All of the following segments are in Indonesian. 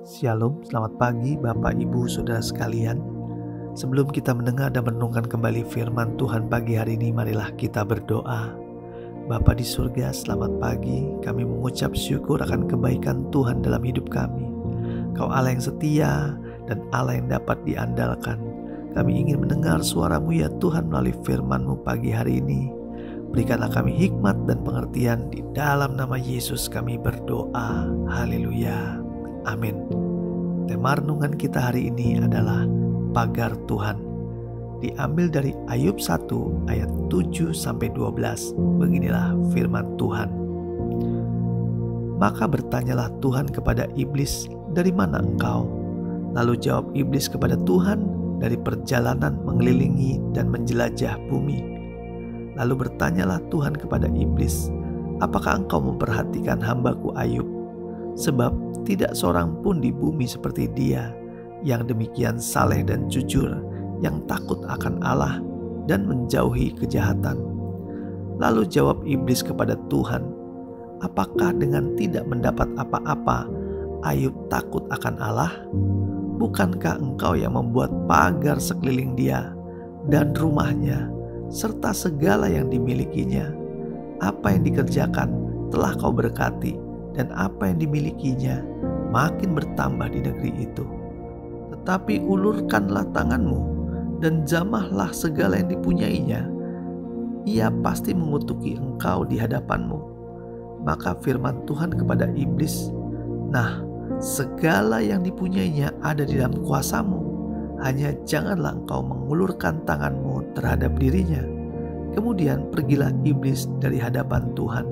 Shalom, selamat pagi Bapak Ibu Saudara sekalian. Sebelum kita mendengar dan merenungkan kembali firman Tuhan pagi hari ini, marilah kita berdoa. Bapa di surga, selamat pagi. Kami mengucap syukur akan kebaikan Tuhan dalam hidup kami. Kau Allah yang setia dan Allah yang dapat diandalkan. Kami ingin mendengar suara-Mu ya Tuhan melalui firman-Mu pagi hari ini. Berikanlah kami hikmat dan pengertian, di dalam nama Yesus kami berdoa. Haleluya. Amin. Tema renungan kita hari ini adalah pagar Tuhan. Diambil dari Ayub 1 ayat 7-12. Beginilah firman Tuhan. Maka bertanyalah Tuhan kepada iblis, "Dari mana engkau?" Lalu jawab iblis kepada Tuhan, "Dari perjalanan mengelilingi dan menjelajah bumi." Lalu bertanyalah Tuhan kepada iblis, "Apakah engkau memperhatikan hambaku Ayub? Sebab tidak seorang pun di bumi seperti dia, yang demikian saleh dan jujur, yang takut akan Allah dan menjauhi kejahatan." Lalu jawab iblis kepada Tuhan, "Apakah dengan tidak mendapat apa-apa Ayub takut akan Allah? Bukankah engkau yang membuat pagar sekeliling dia dan rumahnya, serta segala yang dimilikinya? Apa yang dikerjakan telah kau berkati, dan apa yang dimilikinya makin bertambah di negeri itu. Tetapi ulurkanlah tanganmu dan jamahlah segala yang dipunyainya. Ia pasti mengutuki engkau di hadapanmu." Maka firman Tuhan kepada iblis, "Nah, segala yang dipunyainya ada di dalam kuasamu. Hanya janganlah engkau mengulurkan tanganmu terhadap dirinya." Kemudian pergilah iblis dari hadapan Tuhan.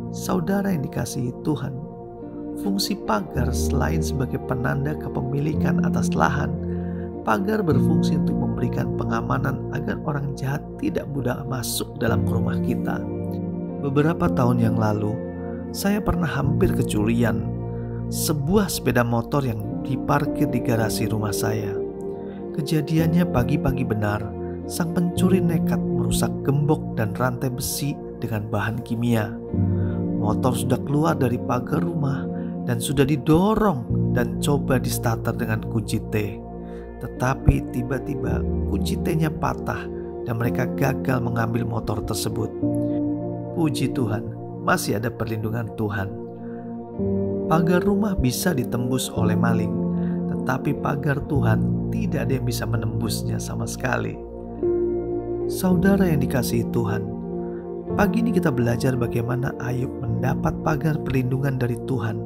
Saudara yang dikasihi Tuhan, fungsi pagar selain sebagai penanda kepemilikan atas lahan, pagar berfungsi untuk memberikan pengamanan agar orang jahat tidak mudah masuk dalam rumah kita. Beberapa tahun yang lalu, saya pernah hampir kecurian sebuah sepeda motor yang diparkir di garasi rumah saya. Kejadiannya pagi-pagi benar, sang pencuri nekat merusak gembok dan rantai besi dengan bahan kimia. Motor sudah keluar dari pagar rumah dan sudah didorong dan coba distarter dengan kunci T. Tetapi tiba-tiba kunci T-nya patah dan mereka gagal mengambil motor tersebut. Puji Tuhan, masih ada perlindungan Tuhan. Pagar rumah bisa ditembus oleh maling, tetapi pagar Tuhan tidak ada yang bisa menembusnya sama sekali. Saudara yang dikasihi Tuhan, pagi ini kita belajar bagaimana Ayub mendapat pagar perlindungan dari Tuhan.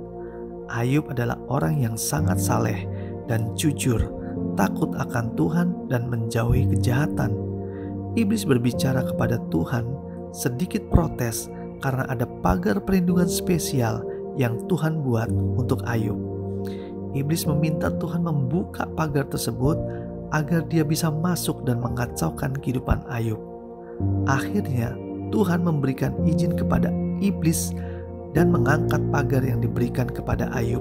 Ayub adalah orang yang sangat saleh dan jujur, takut akan Tuhan dan menjauhi kejahatan. Iblis berbicara kepada Tuhan, sedikit protes karena ada pagar perlindungan spesial yang Tuhan buat untuk Ayub. Iblis meminta Tuhan membuka pagar tersebut agar dia bisa masuk dan mengacaukan kehidupan Ayub. Akhirnya Tuhan memberikan izin kepada iblis dan mengangkat pagar yang diberikan kepada Ayub,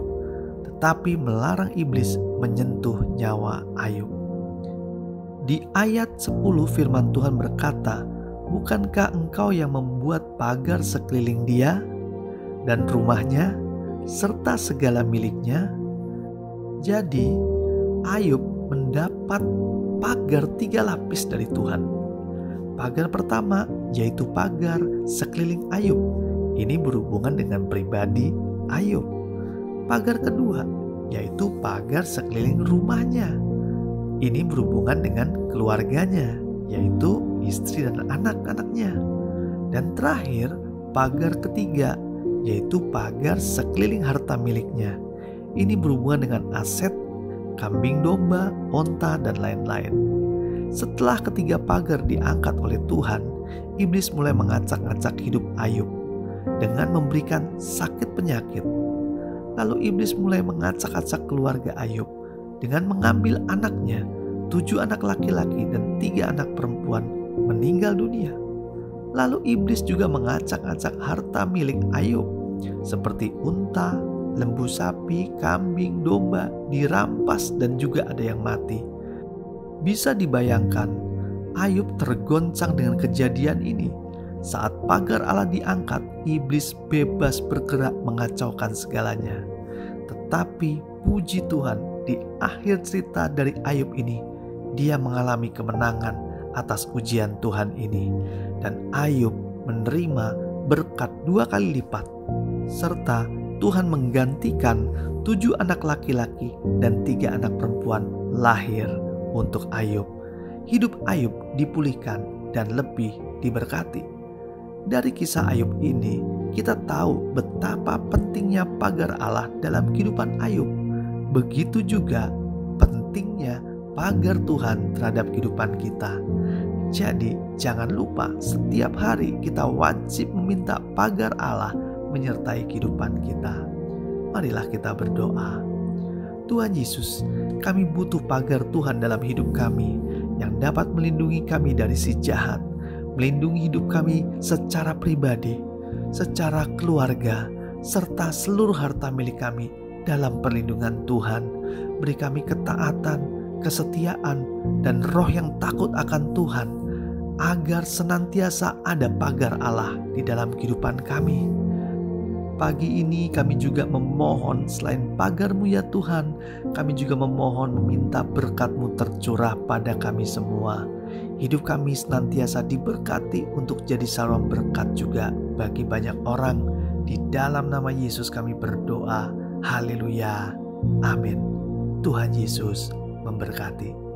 tetapi melarang iblis menyentuh nyawa Ayub. Di ayat 10 firman Tuhan berkata, "Bukankah engkau yang membuat pagar sekeliling dia dan rumahnya serta segala miliknya?" Jadi Ayub mendapat pagar 3 lapis dari Tuhan. Pagar pertama yaitu pagar sekeliling Ayub. Ini berhubungan dengan pribadi Ayub. Pagar kedua yaitu pagar sekeliling rumahnya. Ini berhubungan dengan keluarganya, yaitu istri dan anak-anaknya. Dan terakhir, pagar ketiga yaitu pagar sekeliling harta miliknya. Ini berhubungan dengan aset, kambing domba, onta, dan lain-lain. Setelah ketiga pagar diangkat oleh Tuhan, iblis mulai mengacak-acak hidup Ayub dengan memberikan sakit penyakit. Lalu iblis mulai mengacak-acak keluarga Ayub dengan mengambil anaknya. 7 anak laki-laki dan 3 anak perempuan meninggal dunia. Lalu iblis juga mengacak-acak harta milik Ayub seperti unta, lembu sapi, kambing, domba dirampas dan juga ada yang mati. Bisa dibayangkan, Ayub tergoncang dengan kejadian ini. Saat pagar Allah diangkat, iblis bebas bergerak mengacaukan segalanya. Tetapi puji Tuhan, di akhir cerita dari Ayub ini, dia mengalami kemenangan atas ujian Tuhan ini. Dan Ayub menerima berkat 2 kali lipat. Serta Tuhan menggantikan 7 anak laki-laki dan 3 anak perempuan lahir untuk Ayub. Hidup Ayub dipulihkan dan lebih diberkati. Dari kisah Ayub ini, kita tahu betapa pentingnya pagar Allah dalam kehidupan Ayub. Begitu juga pentingnya pagar Tuhan terhadap kehidupan kita. Jadi jangan lupa setiap hari kita wajib meminta pagar Allah menyertai kehidupan kita. Marilah kita berdoa. Tuhan Yesus, kami butuh pagar Tuhan dalam hidup kami yang dapat melindungi kami dari si jahat, melindungi hidup kami secara pribadi, secara keluarga, serta seluruh harta milik kami dalam perlindungan Tuhan. Beri kami ketaatan, kesetiaan, dan roh yang takut akan Tuhan, agar senantiasa ada pagar Allah di dalam kehidupan kami. Pagi ini kami juga memohon, selain pagar-Mu ya Tuhan, kami juga memohon meminta berkat-Mu tercurah pada kami semua. Hidup kami senantiasa diberkati untuk jadi saluran berkat juga bagi banyak orang. Di dalam nama Yesus kami berdoa. Haleluya. Amin. Tuhan Yesus memberkati.